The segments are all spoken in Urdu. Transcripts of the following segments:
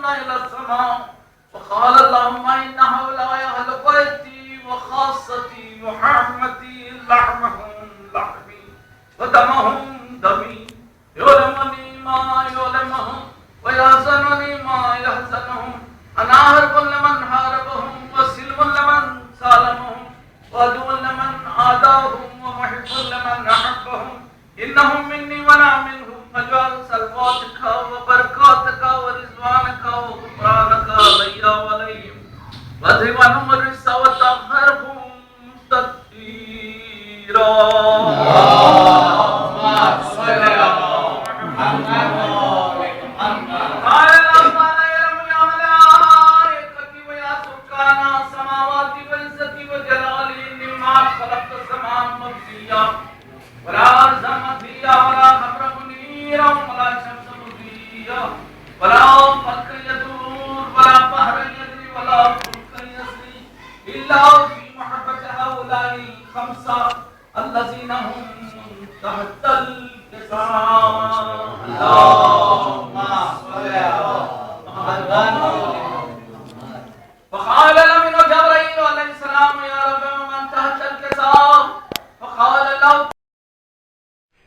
إلى السماء وقال اللهم إن هؤلاء أهل بيتي وخاصتي وحرمتي لحمهم لحمي ودمهم دمي يؤلمني ما يؤلمهم ويحزنني ما يحزنهم أنا حرب لمن حاربهم وسلم لمن سالمهم وعدو لمن عاداهم ومحب لمن أحبهم إنهم مني وأنا منهم فاجعل صلواتك وبركاتك ورضوانك وغفرانك علي وعليهم واذهب عنهم الرجس وطهرهم تطهيرا. اللهم صل على محمد ولا زمت فيها ولا خبر منيرا ولا شمس مضيا ولا فلك يدور ولا بحر يجري ولا فلك يسري إلا في محبة هؤلاء الخمسة الذين هم تحت الكساء. اللهم صل على محمد. فقال لمن جبرائيل عليه السلام يا رب ومن تحت الكساء فقال له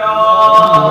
تطهيرا.